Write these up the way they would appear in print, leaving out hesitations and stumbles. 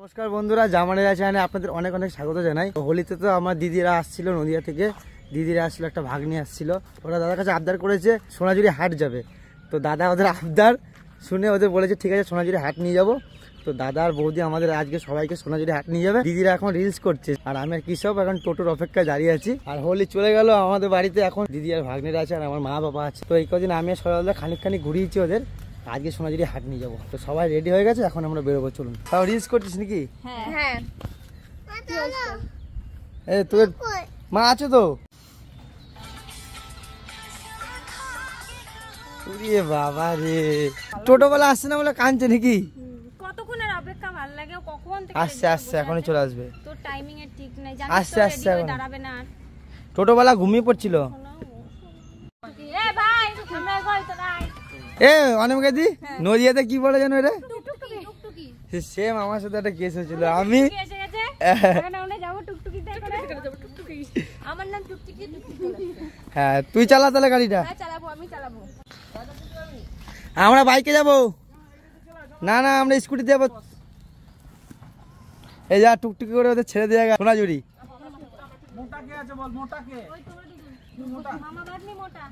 নমস্কার বন্ধুরা, জামানেরা চ্যানেলে আপনাদের অনেক অনেক স্বাগত জানাই। হোলিতে তো আমার দিদিরা আসছিল নদিয়া থেকে, দিদিরা আসছিল, একটা ভাগ্নি আসছিল। ওরা দাদার কাছে আবদার করেছে সোনাঝুরি হাট যাবে। তো দাদা ওদের আবদার শুনে ওদের বলেছে ঠিক আছে সোনাঝুরি হাট নিয়ে যাবো। তো দাদা আর বৌদি আমাদের আজকে সবাইকে সোনাঝুরি হাট নিয়ে যাবে। দিদিরা এখন রিলস করছে আর আমি আর কৃষক এখন টোটোর অপেক্ষায় দাঁড়িয়ে আছি। আর হোলি চলে গেল আমাদের বাড়িতে, এখন দিদি আর ভাগ্নিরা আছে আর আমার মা বাবা আছে। তো এই কদিন আমি আর সকালবেলা খানিক ঘুরিয়েছি ওদের, আজকে সোনাঝুরি হাট নিয়ে যাবো। তো সবাই রেডি হয়ে গেছে, এখন আমরা বেরোবো। চলুন। তাও রিলস করছিস নাকি? হ্যাঁ। এই তোর মা আছে তো? বাবা রে, টোটোবেলা আসছে না বলে কাঁদছে নাকি? কতক্ষণের অপেক্ষা, ভালো লাগে কখন থেকে আসছে এখনই চলে আসবে। তো টাইমিং এর ঠিক নাই, আসছে দাঁড়াবে না। টোটোবেলা ঘুমিয়ে পড়ছিল। এ ভাই আমরা কই তো নাই। এ অনেকে দি নদিয়াতে কি বলে জানো রে? টুকটুকি সেম আমার সাথে একটা কেস হয়েছিল। আমি এসে গেছে, এখন আমরা যাব টুকটুকিতে করে যাব টুকটুকি। আমার নাম টুকটুকি। হ্যাঁ তুই চালা তাহলে গাড়িটা। হ্যাঁ চালাবো, আমি চালাবো। আমরা বাইকে যাব না, আমরা স্কুটিতে যাবো। এই যা টুকটুকি করে ওদের ছেড়ে দেওয়া গেছে সোনাঝুরি। মোটা কে আছে বল, মোটা কে? ওই তো মোটা মামা বাদনি মোটা।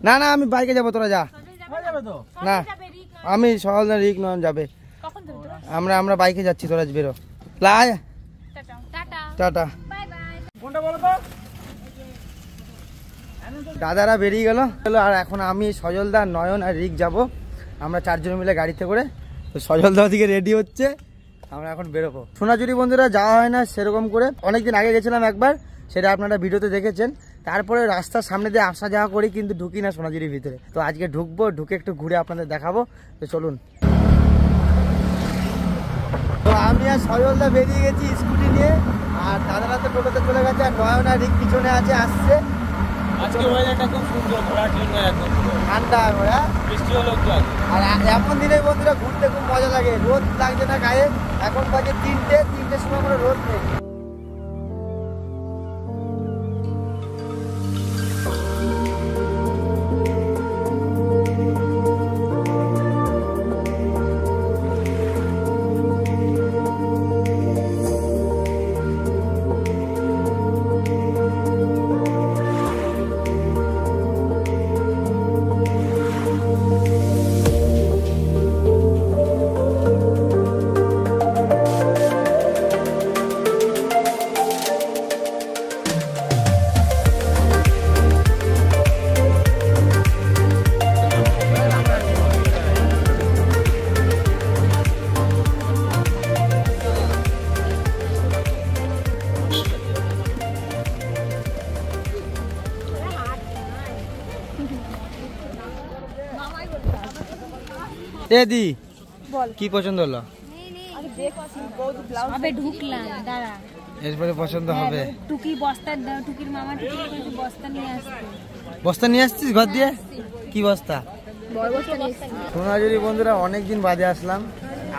না আমি বাইকে যাবো, তোরা যা। না আমি সকাল না রিক নয় যাবে। কখন যাবে তোরা? আমরা বাইকে যাচ্ছি, তোরা বেরো। লাই টাটা টাটা। Bye bye. কোনটা বলো তো? দাদারা বেরিয়ে গেল আর এখন আমি সজলদা, নয়ন আর রিক যাব। আমরা চারজন মিলে গাড়িতে করে। তো সজলদা দিকে রেডি হচ্ছে, আমরা এখন বেরোবো। সোনাঝুরি বন্ধুরা যাওয়া হয় না সেরকম করে, অনেকদিন আগে গেছিলাম একবার, সেটা আপনারা ভিডিওতে দেখেছেন। তারপরে রাস্তার সামনে দিয়ে আসা যাওয়া করি, কিন্তু ঢুকি না সোনাঝুরির ভিতরে। তো আজকে ঢুকবো, ঢুকে একটু ঘুরে আপনাদের দেখাবো। তো চলুন। তো আমি আর সজলদা বেরিয়ে গেছি স্কুটি নিয়ে, আর দাদারা তো টোটোতে চলে গেছে, আর নয়ন আর রিক পিছনে আছে, আসছে। আজকে ওয়েদারটা খুব সুন্দর, ঘোরার জন্য একদম ঠান্ডা ঘোরা, বৃষ্টি হলো একটু আগে। আর এমন দিনে বন্ধুরা ঘুরতে খুব মজা লাগে, রোদ লাগছে না গায়ে। এখন বাজে তিনটের সময় আমরা রোদ নেই। দি কি পছন্দ হলো? আবে ঢুকলাম, দাঁড়া এরপরে পছন্দ হবে। টুকি বস্তা দাও, টুকির মামা টুকি কইছে বস্তা নিয়ে আসতে। বস্তা নিয়ে আসছিস ঘর দিয়ে? কি বস্তা? বড় বস্তা নিয়ে আসছি। সোনাঝুরি বন্ধুরা অনেকদিন বাদে আসলাম,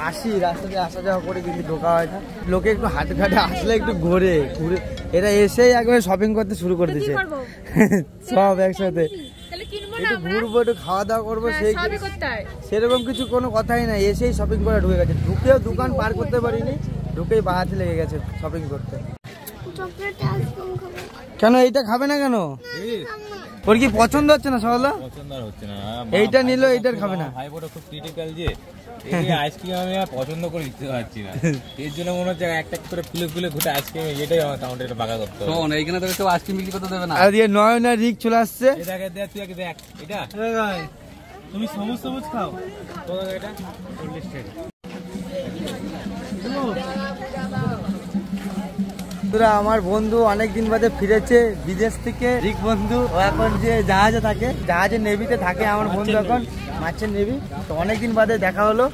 আসি রাস্তা দিয়ে আসা যাওয়া করে, কিন্তু ঢোকা হয় না। লোকে একটু হাটে ঘাটে আসলে একটু ঘুরে এরা এসেই একবারে শপিং করতে শুরু করে দিচ্ছে সব একসাথে। একটু ঘুরবো, একটু খাওয়া দাওয়া করবো, সেরকম কিছু কোনো কথাই নাই। এসেই শপিং করে ঢুকে গেছে, ঢুকেও দোকান পার করতে পারিনি, ঢুকেই বাহাতে লেগে গেছে শপিং করতে। কেন এইটা খাবে না কেন? ওর কি পছন্দ হচ্ছে না? সকালে পছন্দ হচ্ছে না, এইটা নিল, এইটার খাবে না। ভাই বড় খুব ক্রিটিক্যাল যে এই আইসক্রিম আমি আর পছন্দ করে দিতে পারছি না। এর জন্য মনে হচ্ছে একটা করে ফুলে ঘুরে আইসক্রিম, এটাই আমার কাউন্টারে বাঁকা করতে হবে। শোন, এইখানে তো কেউ আইসক্রিম বিক্রি করতে দেবে না। আর দিয়ে নয়ন আর রিক চলে আসছে। এটাকে দেখ, তুই আগে দেখ। এটা তুমি সবুজ খাও, তোর এটা 40 টাকা। আমার বন্ধু অনেকদিন বাদে ফিরেছে বিদেশ থেকে, রিক বন্ধু। ও এখন যে জাহাজে থাকে, জাহাজের নেভিতে থাকে আমার বন্ধু, এখন মার্চেন্ট নেভি। তো অনেকদিন বাদে দেখা হলো।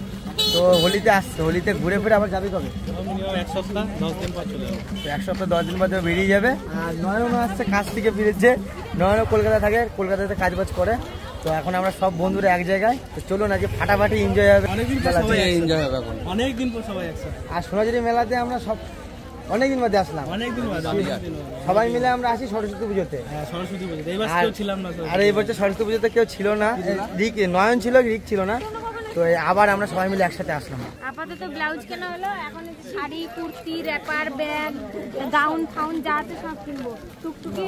তো হোলিতে আসছে, হোলিতে ঘুরে ফিরে আবার যাবি কবে? এক সপ্তাহ 10 দিন পর চলে যাবো। 1 সপ্তাহ 10 দিন বাদে বেরিয়ে যাবে। আর নয়নও আসছে, কাজ থেকে ফিরেছে। নয়নও কলকাতা থাকে, কলকাতাতে কাজবাজ করে। তো এখন আমরা সব বন্ধুরা এক জায়গায়। তো চলুন আজকে ফাটাফাটি এনজয় হবে। অনেকদিন পর সবাই একসাথে। আর সোনাঝুরি মেলাতে আমরা সব অনেকদিন বাদে আসলাম, সবাই মিলে আমরা আসি সরস্বতী পুজোতে। আর এই বছর সরস্বতী পুজোতে কেউ ছিল না, নয়ন ছিল, রিক ছিল না। তো আবার আমরা সবাই মিলে একসাথে আসলাম। আপাতত ব্লাউজ কেনা হলো, এখন sari, kurti, wrapper, bag, gown ফাউন যা আছে সব কিনবো। টুকটুকি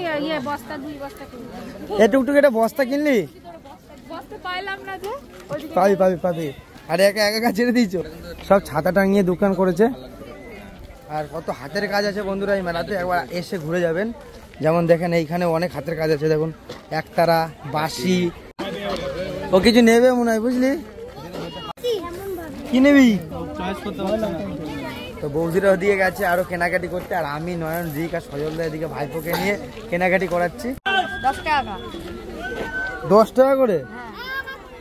বস্তা 2 বস্তা কিনবো। এই টুকটুকি একটা বস্তা কিনলি? বস্তা পাইলাম না যে। পাবি। আরে একা ছেড়ে দিয়েছো। সব ছাতা টাঙিয়ে দোকান করেছে। আর কত হাতের কাজ আছে বন্ধুরা এই মেলাতে, একবার এসে ঘুরে যাবেন। যেমন দেখেন এইখানে অনেক হাতের কাজ আছে, দেখুন একতারা, বাঁশি। ও কিছু নেবে মনে হয়, বুঝলি? কি নেবি? তো বৌদিরা ওদিকে গেছে আরো কেনাকাটি করতে, আর আমি নয়ন, রিক আর সজলদা এদিকে ভাইপোকে নিয়ে কেনাকাটি করাচ্ছি। 10 টাকা। 10 টাকা করে?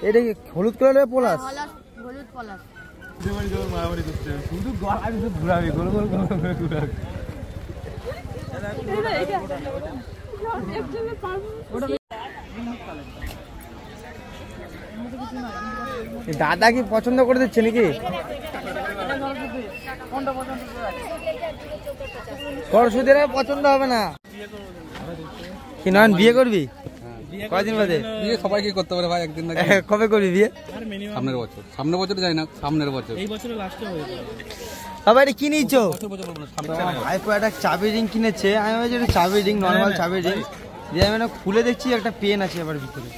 এটা কি হলুদ কালারের পলাশ? হলুদ পলাশ। দাদা কি পছন্দ করে দিচ্ছে নাকি? সরস্বতীর পছন্দ হবে না কি? নয়ন বিয়ে করবি কয়দিন বাদে? বিয়ে সবাইকে করতে পারে ভাই, একদিন না কবে করবি বিয়ে? সামনের বছর যাই না, সামনের বছর, এই বছরের লাস্টে হয়ে যাবে। বাবা এটা কি নিচ্ছো? ভাইপো একটা চাবি রিং কিনেছে। আমি ভাবছি এটা চাবি রিং, নর্মাল চাবি রিং দিয়ে আমি খুলে দেখছি একটা পেন আছে আবার ভিতরে।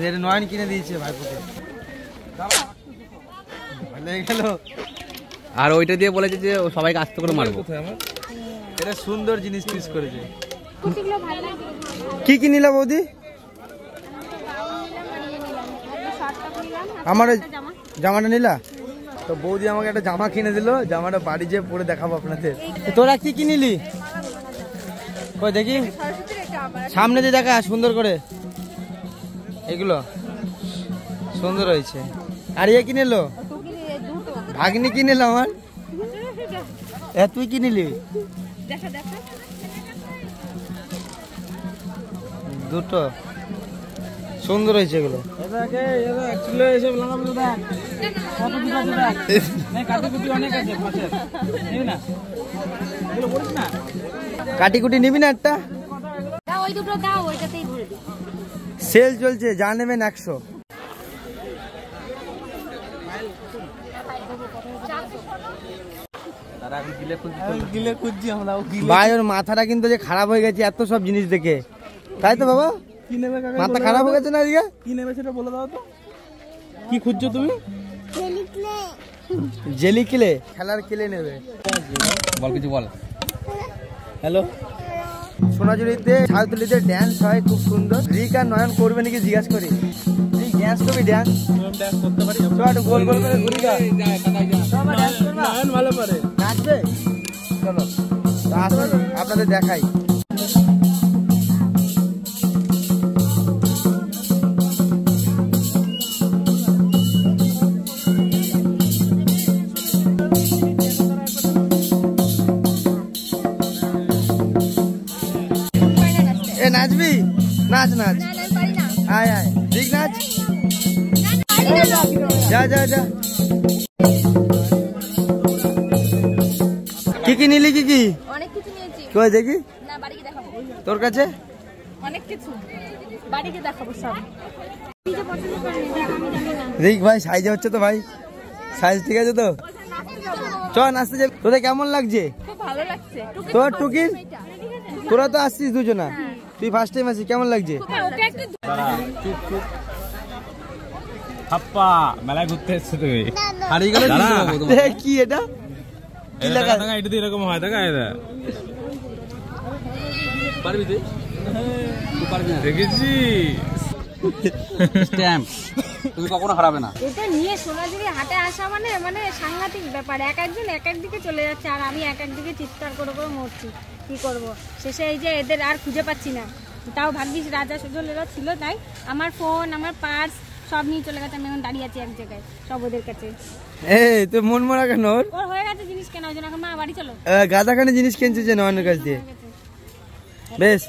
এটা নয়ন কিনে দিয়েছে ভাইপোকে। ভালো গেল। আর ওইটা দিয়ে বলেছে যে সবাইকে আস্তে করে মারবো। এটা সুন্দর জিনিস চুজ করেছে। কি কি নিলা বৌদি? আমার জামাটা নিলা? তো বৌদি আমাকে একটা জামা কিনে দিল, জামাটা বাড়ি যেয়ে পরে দেখাবো আপনাদের। তোরা কি কি নিলি? কই দেখি, সামনে দিয়ে দেখা সুন্দর করে। এগুলো সুন্দর হয়েছে। আর ইয়ে কি নিল? ভাগ্নি কি নিল আমার? তুই কি নিলি? দুটো সুন্দর হয়েছে এগুলো। কাটিকুটি নিবি না একটা? সেল চলছে, যা নেবেন 100। ভাই ওর মাথাটা কিন্তু যে খারাপ হয়ে গেছে এত সব জিনিস দেখে, তাই তো বাবা? মাথা খারাপ হয়ে গেছে না আজকে? কি নেবে সেটা বলে দাও তো। কি খুঁজছো তুমি? জেলি কিলে, খেলার কিলে নেবে। বল কিছু বল। হ্যালো। সোনাঝুরিতে ছাউতলিতে ড্যান্স হয় খুব সুন্দর। রিক আর নয়ন করবে নাকি জিজ্ঞাসা করি। তুই ড্যান্স করবি? ড্যান্স করতে পারি। গোল গোল করে ঘুরি যা। নয়ন ভালো পারে। নাচবে? চলো আসুন আপনাদের দেখাই। এ নাচবি? নাচ নাচ। আয় আয় ঠিক নাচ। যা যা যা। কি কি নিলি? কি কি? অনেক কিছু নিয়েছি। কই দেখি। না বাড়ি গিয়ে দেখাবো। তোর কাছে অনেক কিছু, বাড়ি গিয়ে দেখাবো সব। কি যে পছন্দ করেনি আমি জানি না। দেখ ভাই সাইজ হচ্ছে তো ভাই? সাইজ ঠিক আছে তো? চ নাচতে যাবি। তোদের কেমন লাগছে? খুব ভালো লাগছে। তোর টুকির? তোরা তো আসছিস দুজনা, তুই ফার্স্ট টাইম আসিস, কেমন লাগছে? ওকে একটু হাপ্পা মেলায় ঘুরতে এসেছো তুমি? হারিয়ে গেলে কি এটা? কি লাগা? এটা তো এরকম হয়, দেখা এটা পারবি তুই? তুই পারবি না? দেখেছি স্ট্যাম্প তুমি কখনো হারাবে না। এটা নিয়ে সোনাঝুরি হাটে আসা মানে মানে সাংঘাতিক ব্যাপার। এক একজন এক এক দিকে চলে যাচ্ছে আর আমি এক এক দিকে চিৎকার করে করে মরছি। কি করব? শেষে এই যে এদের আর খুঁজে পাচ্ছি না। তাও ভাগ্যিস রাজা সুজলেরা ছিল, তাই আমার ফোন আমার পার্স সব নিয়ে চলে গেছে। আমি এখন দাঁড়িয়ে আছি এক জায়গায়, সব ওদের কাছে। এই তুই মন মরা কেন? ওর হয়ে গেছে জিনিস কেনা, ওই জন্য এখন মা বাড়ি চলো। গাদাখানে জিনিস কিনছে যে নয়নের কাছ দিয়ে। বেশ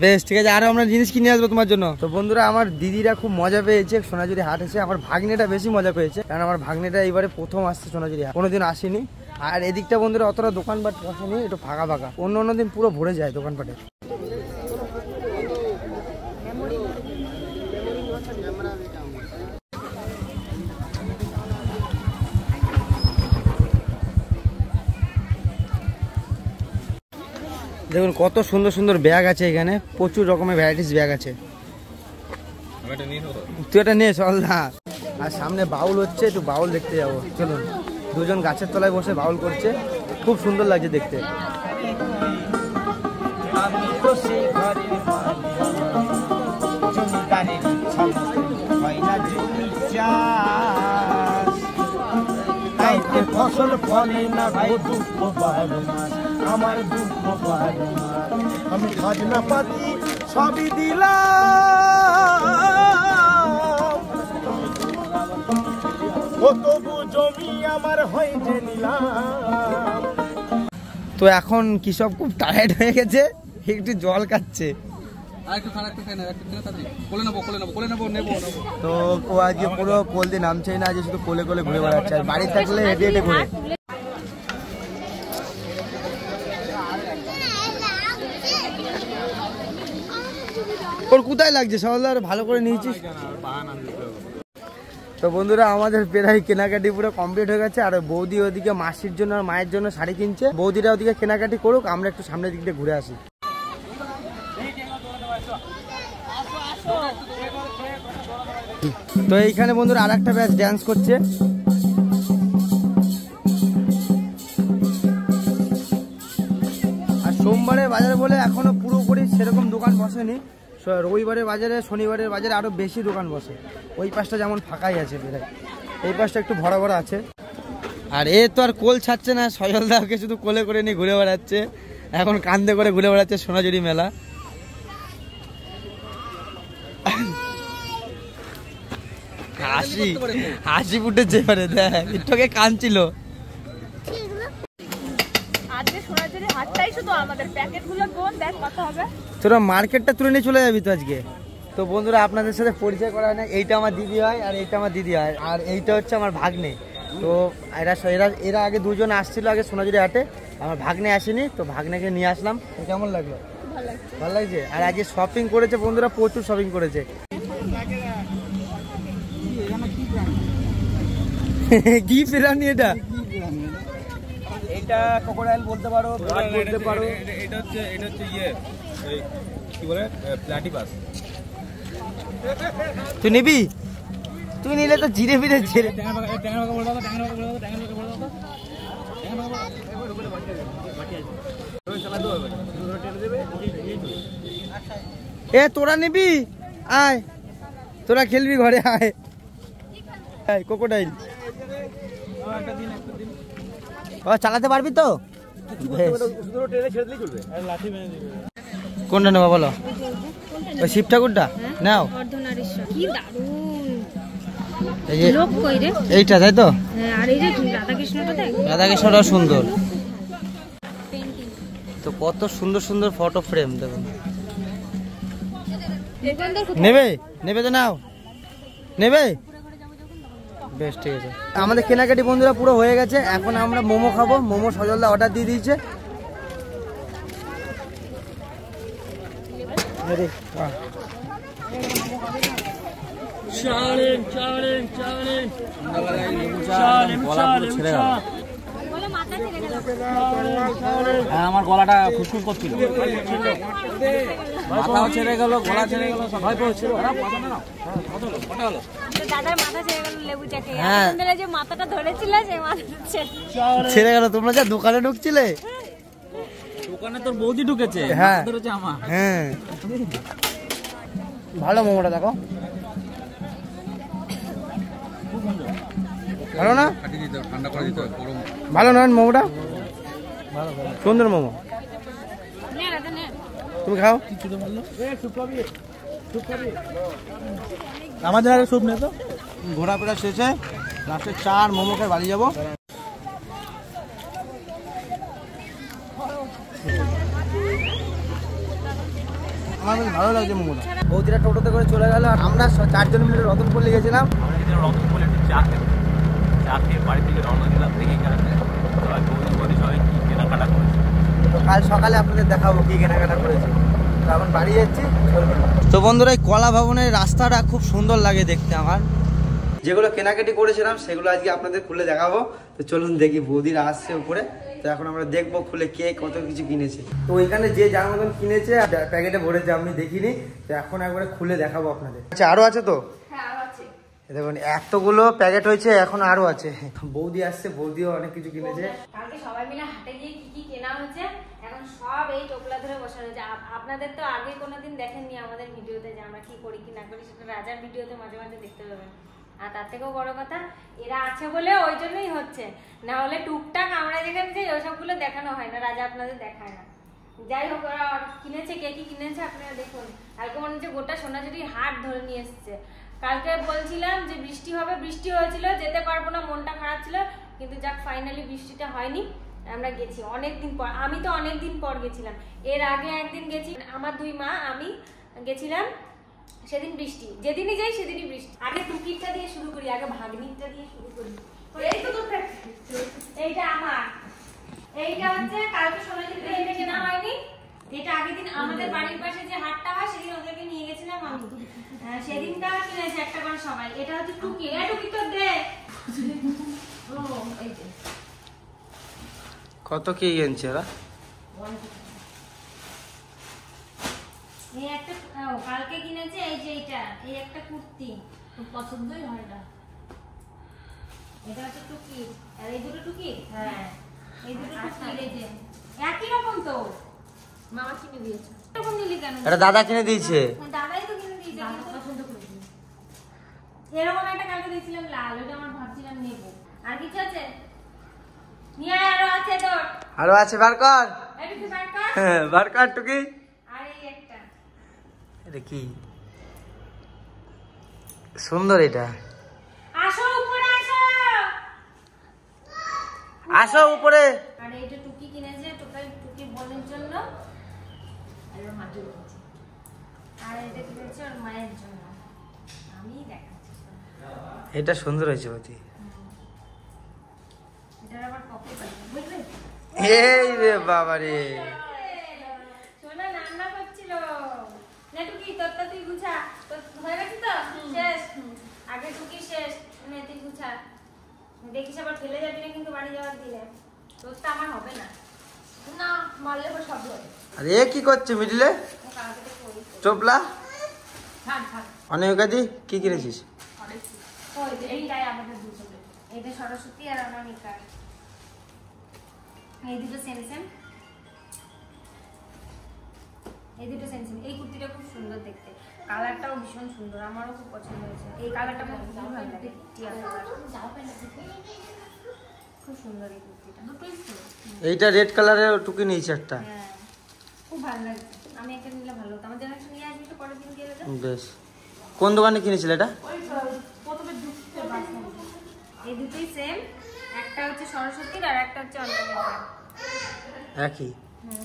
বেশ ঠিক আছে, আরো আমরা জিনিস কিনে আসবো তোমার জন্য। তো বন্ধুরা আমার দিদিরা খুব মজা পেয়েছে সোনাঝুরি হাট এসে। আমার ভাগ্নেটা বেশি মজা পেয়েছে, কারণ আমার ভাগ্নেটা এইবারে প্রথম আসছে সোনাঝুরি হাট, কোনোদিন আসেনি। আর এদিকটা বন্ধুরা অতটা দোকানপাট বসেনি, একটু ফাঁকা ফাঁকা। অন্য অন্য দিন পুরো ভরে যায় দোকানপাটে। দেখুন কত সুন্দর সুন্দর ব্যাগ আছে এখানে, প্রচুর রকমের ভ্যারাইটিস ব্যাগ আছে। তুই এটা নে চল না। আর সামনে বাউল হচ্ছে, একটু বাউল দেখতে যাবো চলুন। দুজন গাছের তলায় বসে বাউল করছে, খুব সুন্দর লাগছে দেখতে। ফসল ফলে না আমার দুঃখ আমি খাজনা পাতি সবই দিলাম, তবু জমি আমার হয়েছে নিলাম। তো এখন কৃষক খুব টায়ার্ড হয়ে গেছে, একটু জল খাচ্ছে। তো ও আজকে পুরো কোল দিয়ে নামছেই না, আজকে শুধু কোলে কোলে ঘুরে বেড়াচ্ছে, আর বাড়ি থাকলে হেঁটে হেঁটে ঘুরে। ওর কোথায় লাগছে সকাল ভালো করে নিয়েছিস? তো বন্ধুরা আমাদের প্রায় কেনাকাটি পুরো কমপ্লিট হয়ে গেছে, আর বৌদি ওদিকে মাসির জন্য আর মায়ের জন্য শাড়ি কিনছে। বৌদিরা ওদিকে কেনাকাটি করুক, আমরা একটু সামনের দিক দিয়ে ঘুরে আসি। তো এইখানে বন্ধুরা আর একটা ব্যাচ ড্যান্স করছে। আর সোমবারের বাজারে বলে এখনো পুরোপুরি সেরকম দোকান বসেনি, রবিবারের বাজারে শনিবারের বাজারে আরো বেশি দোকান বসে। ওই পাশটা যেমন ফাঁকাই আছে, এই পাশটা একটু ভরা ভরা আছে। আর এ তো আর কোল ছাড়ছে না, সজলদাকে শুধু কোলে করে নিয়ে ঘুরে বেড়াচ্ছে, এখন কান্দে করে ঘুরে বেড়াচ্ছে সোনাঝুরি মেলা। হাসি ফুটেছে এবারে, দেখ একটুকে কাঁদছিল। তোরা মার্কেটটা তুলে নিয়ে চলে যাবি তো আজকে। তো বন্ধুরা আপনাদের সাথে পরিচয় করা হয় না, এইটা আমার দিদি হয় আর এইটা আমার দিদি হয়, আর এইটা হচ্ছে আমার ভাগ্নে। তো এরা আগে দুজন আসছিল আগে সোনাঝুরি হাটে, আমার ভাগ্নে আসেনি, তো ভাগ্নেকে নিয়ে আসলাম। কেমন লাগলো? ভালো লাগছে। আর আজকে শপিং করেছে বন্ধুরা, প্রচুর শপিং করেছে। কি বিরিয়ানি এটা? এটা ক্রোকোডাইল বলতে পারো, বলতে পারো। এটা হচ্ছে ইয়ে কি বলে প্লাটিপাস। তুই নিবি? তুই নিলে তো জিরে ফিরে ছেড়ে। এ তোরা নিবি? আয় তোরা খেলবি ঘরে, আয় ক্রোকোডাইল। চালাতে পারবি তো? কোনটা নেবা বলো? ওই শিব ঠাকুরটা নাও। এইটা তাই তো? রাধাকৃষ্ণটা সুন্দর। তো কত সুন্দর সুন্দর ফটো ফ্রেম দেখুন। নেবে? নেবে তো নাও। নেবে? বেশ ঠিক আছে। আমাদের কেনাকাটি বন্ধুরা পুরো হয়ে গেছে, এখন আমরা মোমো খাবো। মোমো সজলদা অর্ডার দিয়ে দিয়েছে। আমার গলাটা খুশখুশ করছিল, মাথাও ছেড়ে গেল, গলা ছেড়ে গেল, সব ভয় পেয়েছিল। ছেড়ে গেল। তোমরা যা দোকানে ঢুকছিলে, দোকানে তোর বৌদি ঢুকেছে। হ্যাঁ আমার হ্যাঁ ভালো মোমোটা দেখো, ভালো না? ভালো না মোমোটা? সুন্দর মোমো। তুমি খাও। আমাদের আরে স্যুপ নেই তো। ঘোরাফেরা শেষে লাস্টে চার মোমো খেয়ে বাড়ি যাবো। আমার বেশ ভালো লাগছে মোমোটা। বৌদিরা টোটোতে করে চলে গেল, আর আমরা চারজন মিলে রতনপল্লী গেছিলাম। চা খেয়ে বাড়ি থেকে রওনা দিলাম, দেখে সবাই কেনাকাটা করেছে। তো কাল সকালে আপনাদের দেখাবো কি কেনাকাটা করেছে। এখন বাড়ি যাচ্ছি। তো বন্ধুরা এই কলা ভবনের রাস্তাটা খুব সুন্দর লাগে দেখতে আমার। যেগুলো কেনাকাটি করেছিলাম সেগুলো আজকে আপনাদের খুলে দেখাবো। তো চলুন দেখি, বৌদিরা আসছে উপরে, তো এখন আমরা দেখবো খুলে কে কত কিছু কিনেছে। তো ওইখানে যে যার মতন কিনেছে প্যাকেটে ভরেছে, আমি দেখিনি, তো এখন একবারে খুলে দেখাবো আপনাদের। আচ্ছা আরো আছে তো? হ্যাঁ আরো আছে। দেখুন এতগুলো প্যাকেট হয়েছে, এখন আরো আছে। বৌদি আসছে, বৌদিও অনেক কিছু কিনেছে। কালকে সবাই মিলে হাটে গিয়ে কি কি কেনা হয়েছে এখন সব এই টোপলা ধরে বসানো হয়েছে। আপনাদের তো আগে কোনোদিন দেখেননি আমাদের ভিডিওতে যে আমরা কি করি কি না করি, সেটা রাজার ভিডিওতে মাঝে মাঝে দেখতে পাবেন। আর তার থেকেও বড় কথা এরা আছে বলে ওই জন্যই হচ্ছে, না হলে টুকটাক আমরা যেখানে যাই ওসবগুলো দেখানো হয় না, রাজা আপনাদের দেখায় না। যাই হোক ওরা কিনেছে, কে কি কিনেছে আপনারা দেখুন। কালকে মনে হচ্ছে গোটা সোনাঝুরির হাট ধরে নিয়ে এসছে। কালকে বলছিলাম যে বৃষ্টি হবে, বৃষ্টি হয়েছিল, যেতে পারবো না, মনটা খারাপ ছিল, কিন্তু যাক ফাইনালি বৃষ্টিটা হয়নি। আমরা গেছি অনেকদিন পর, আমি তো অনেকদিন পর গেছিলাম। এর আগে একদিন গেছি, আমার দুই মা আমি গেছিলাম, সেদিন বৃষ্টি, যেদিনই যাই সেদিনই বৃষ্টি। আগে টুকিরটা দিয়ে শুরু করি, আগে ভাগ্নিটা দিয়ে শুরু করি। এই তো তোর এইটা আমার, এইটা হচ্ছে কালকে সোনাঝুরিতে এটা কেনা হয়নি, এটা আগের দিন আমাদের বাড়ির পাশে যে হাটটা হয় সেদিন ওদেরকে নিয়ে গেছিলাম আমি, সেদিনটা কিনেছে একটা করে সবাই। এটা হচ্ছে টুকি, টুকি তো দে। ও এই যে কত কি কিনছে ওরা? এই একটা কালকে কিনেছে, এই যে এইটা, এই একটা কুর্তি খুব পছন্দই হয় না। এটা হচ্ছে টুকি, আর এই দুটো টুকি, হ্যাঁ এই দুটো টুকি, এই যে একই রকম তো মামা কিনে দিয়েছে। এরকম নিলি কেন? এটা দাদা কিনে দিয়েছে। দাদাই তো কিনে দিয়েছে, আমি পছন্দ করেছি। এরকম একটা কালকে দিয়েছিলাম লাল, ওটা আমার ভাবছিলাম নেব। আর কিছু আছে? নিয়ে আয়, আরো আছে তোর। আরো আছে, বার কর। এই টুকি বার কর। হ্যাঁ বার কর টুকি। আর এই একটা। এটা কি সুন্দর, এটা আসো উপরে আসো। আসো উপরে। আর এইটা টুকি কিনেছে, টুকি বোনের জন্য, আর ওর মাটি কিনেছে। আর এটা কিনেছে ওর মায়ের জন্য, আমি দেখাচ্ছি। এটা সুন্দর হয়েছে বৌদি। এটার আবার পকেট আছে, বুঝলে? এই রে বাবা রে, সোনা রান্না করছিল না। টুকি তোরটা তুই গুছা, তোর হয়ে গেছে তো শেষ, আগে টুকি শেষ, নে তুই গুছা। দেখিস আবার ফেলে যাবি না কিন্তু বাড়ি যাওয়ার দিনে, তোরটা আমার হবে না, না মারলে পর সব হবে। আরে এ কি করছে মিডিলে? ও কালকে করি চোপলা থাক থাক। অনেকাদি কি কিনেছিস? ওই যে এইটাই আমাদের দুটো, এইটা সরস্বতী আর অনামিকা, এই দুটো সেম সেম, এই দুটো সেম সেম। এই কুর্তিটা খুব সুন্দর দেখতে, কালারটাও ভীষণ সুন্দর, আমারও খুব পছন্দ হয়েছে। এই কালারটা আমার খুব ভালো লাগে, টিয়া কালার, খুব সুন্দর এই কুর্তিটা। এইটা রেড কালারের টুকি নিয়েছে একটা। হ্যাঁ খুব ভালো লাগছে, আমি একটা নিলে ভালো হতো। আমার জন্য একটা নিয়ে আসবি তো, পরের দিন দিয়ে দেবো। বেশ। কোন দোকানে কিনেছিল এটা? এই দুটোই সেম, একটা হচ্ছে সরস্বতীর আর একটা হচ্ছে অনামিকার, একই।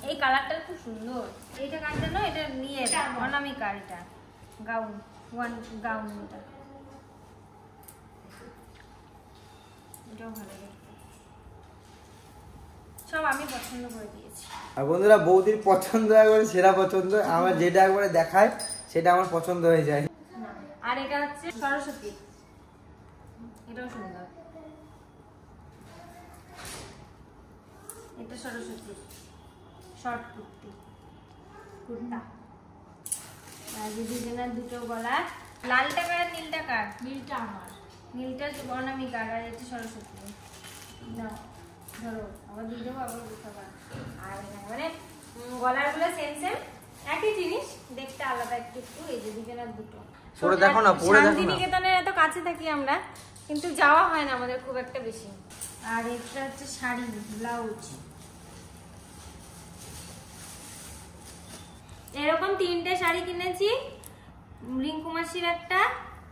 এই কালারটা খুব সুন্দর। এইটা কার জন্য? এটা নিয়ে অনামিকার, এটা গাউন, ওয়ান গাউন, এটাও ভালো লাগে। সব আমি পছন্দ করে দিয়েছি। আর বন্ধুরা বৌদির পছন্দ একবারে সেরা পছন্দ, আমার যেটা একবারে দেখায় সেটা আমার পছন্দ হয়ে যায়। আর এটা হচ্ছে সরস্বতী, এটাও সুন্দর, এটা সরস্বতী শর্ট কুর্তি, কুর্তা। আর দুজনের দুটো গলা, লালটা কার নীলটা কার? নীলটা আমার, নীলটা অনামিকার, আর এটা সরস্বতী। নাও ধরো, আবার দিয়ে দেবো, আবার বুঝতে। আর মানে গলারগুলো সেম সেম, একই জিনিস, দেখতে আলাদা একটু একটু। এই যে দুজনের দুটো। পরে দেখো না, পরে দেখো না। শান্তিনিকেতনের এত কাছে থাকি আমরা, কিন্তু যাওয়া হয় না আমাদের খুব একটা বেশি। আর এটা হচ্ছে শাড়ি, ব্লাউজ, এরকম তিনটে শাড়ি কিনেছি। রিঙ্কু মাসির একটা,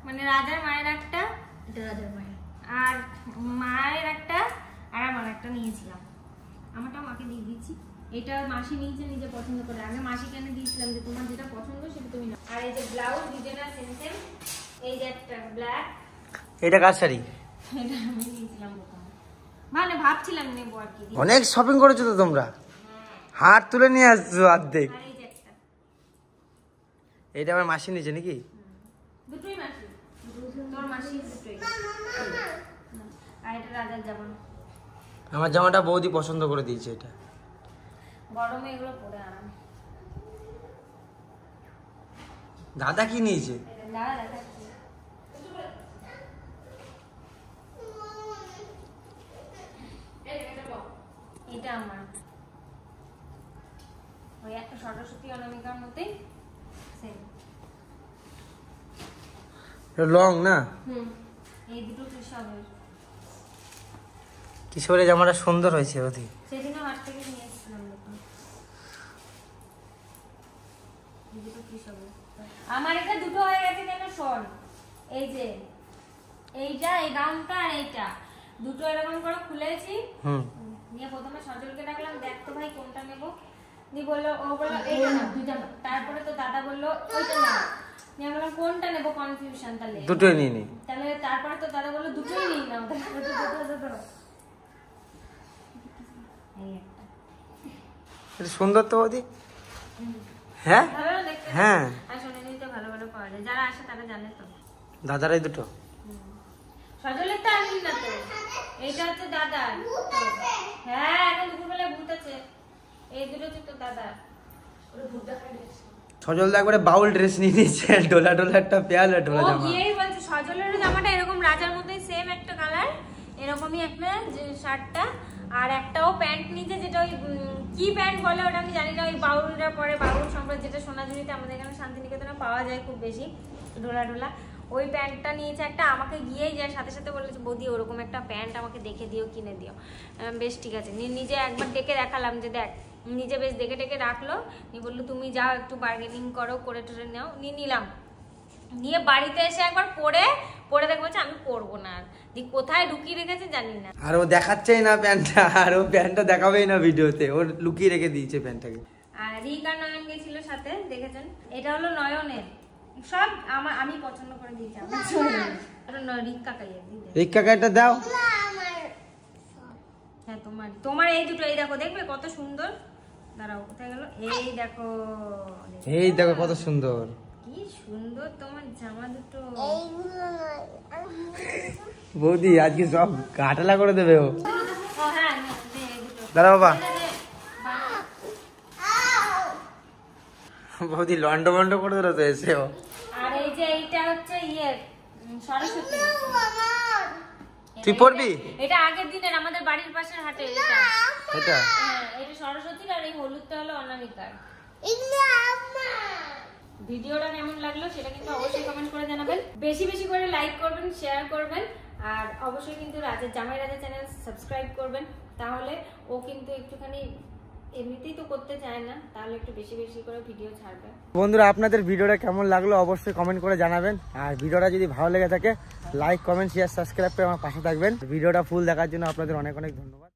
মানে রাজার মায়ের একটা, এটা রাজার মায়ের, আর মায়ের একটা, আর আমার একটা নিয়েছিলাম। আমারটাও মাকে দিয়ে দিয়েছি। এটা মাসি নিয়েছে নিজে পছন্দ করে, আগে মাসিকে এনে দিয়েছিলাম যে তোমার যেটা পছন্দ সেটা তুমি নাও। আর এই যে ব্লাউজ দুজনের সেম সেম, এই যে একটা ব্ল্যাক। এটা কার শাড়ি? এটা আমি নিয়েছিলাম ওখানে, মানে ভাবছিলাম নেবো আর কি। অনেক শপিং করেছো তো তোমরা, হাত তুলে নিয়ে আসছো অর্ধেক। আর এই যে একটা, এটা আমার মাসি নিচে নাকি? দুটোই মাসি, তোর মাসি দুটোই। আর এটা রাজার জামা। আমার জামাটা বৌদি পছন্দ করে দিয়েছে, এটা গরমে এগুলো পরে আরাম। দাদা কি নিয়েছে? দাদা দেখাচ্ছি। এটা আমার ওই একটা সরস্বতী অনামিকার মতোই সেম। লং না? এই দুটো কৃষকের। কিশোরের জামাটা সুন্দর হয়েছে বৌদি। সেদিনও হাট থেকে নিয়ে এসেছিলাম দেখুন। এই দুটো কৃষকের। আমার এটা দুটো হয়ে গেছে কেন শোন, এই যে এইটা এই গাউনটা আর এইটা দুটো এরকম করে খুলেছি। নিয়ে প্রথমে সজলকে ডাকলাম, দেখ তো ভাই কোনটা নেব। নি বললো, ও বললো এইটা না, দুইটা না। তারপরে তো দাদা বললো ওইটা না। নিয়ে বললাম কোনটা নেব, কনফিউশন। তাহলে দুটোই নিয়ে নি। তাহলে তারপরে তো দাদা বললো দুটোই নিই নাও। এই একটা এটা সুন্দর তো বৌদি। হ্যাঁ ভালো দেখতে। হ্যাঁ, আর সোনালি তো ভালো ভালো পাওয়া যায়, যারা আসে তারা জানে তো। দাদারাই দুটো। সজলের তো আসবি না তো, এইটা হচ্ছে দাদার। হ্যাঁ এখন দুপুরবেলায় ভূত আছে, এই দুটো হচ্ছে তো দাদার। সজল দা একবারে বাউল ড্রেস নিয়ে নিয়েছে, ডোলা ডোলা একটা পেয়াল আর ডোলা ও জামা। গিয়েই বলছে সজলের জামাটা এরকম রাজার মতোই সেম একটা কালার, এরকমই একটা যে শার্টটা, আর একটাও প্যান্ট নিচে, যেটা ওই কি প্যান্ট বলে ওটা আমি জানি না, ওই বাউলরা পরে, বাউল সম্প্রদায় যেটা সোনাঝুরিতে আমাদের এখানে শান্তিনিকেতনে পাওয়া যায় খুব বেশি, ডোলা ডোলা, ওই প্যান্টটা নিয়েছে একটা। আমাকে গিয়েই যায় সাথে সাথে বলেছে বৌদি ওরকম একটা প্যান্ট আমাকে দেখে দিও, কিনে দিও। বেশ ঠিক আছে। নিজে একবার ডেকে দেখালাম যে দেখ, নিজে বেশ দেখে টেকে রাখলো। নিয়ে বললো তুমি যাও একটু বার্গেনিং করো, করে টরে নাও। নিয়ে নিলাম, নিয়ে বাড়িতে এসে একবার পরে দেখবো আমি পরবো না, আর দি কোথায় ঢুকিয়ে রেখেছে জানি না। আর ও দেখাচ্ছেই না প্যান্টটা, আর ও প্যান্টটা দেখাবেই না ভিডিওতে, ও লুকিয়ে রেখে দিয়েছে প্যান্টটাকে। আর রিক আর নয়ন গেছিল সাথে, দেখেছেন? এটা হলো নয়নের, সব আমি পছন্দ করে দিয়েছি। রিক কাকাই রিক কাকাটা দাও। হ্যাঁ তোমার এই দুটো, এই দেখো, দেখবে কত সুন্দর। দাঁড়াও কোথায় গেল, এই দেখো, এই দেখো কত সুন্দর, কি সুন্দর তোমার জামা দুটো। বৌদি আজকে সব কাটালা করে দেবে ও। হ্যাঁ দাঁড়া বাবা, বৌদি লন্ড বন্ড করে দিল তো এসে ও। আর এই যে এইটা হচ্ছে সরস্বতী। তুই পড়বি? এটা আগের দিনের আমাদের বাড়ির পাশের হাটে এটা। হ্যাঁ এটা সরস্বতীর, আর এই হলুদটা হলো অনামিকার। ভিডিওটা কেমন লাগলো সেটা কিন্তু অবশ্যই কমেন্ট করে জানাবেন। বেশি বেশি করে লাইক করবেন, শেয়ার করবেন, আর অবশ্যই কিন্তু জামাই রাজা চ্যানেল সাবস্ক্রাইব করবেন। তাহলে ও কিন্তু একটুখানি এমনিতেই তো করতে চায় না, তাহলে একটু বেশি বেশি করে ভিডিও ছাড়বে। বন্ধুরা আপনাদের ভিডিওটা কেমন লাগলো অবশ্যই কমেন্ট করে জানাবেন, আর ভিডিওটা যদি ভালো লেগে থাকে লাইক কমেন্ট শেয়ার সাবস্ক্রাইব করে আমার পাশে থাকবেন। ভিডিওটা ফুল দেখার জন্য আপনাদের অনেক অনেক ধন্যবাদ।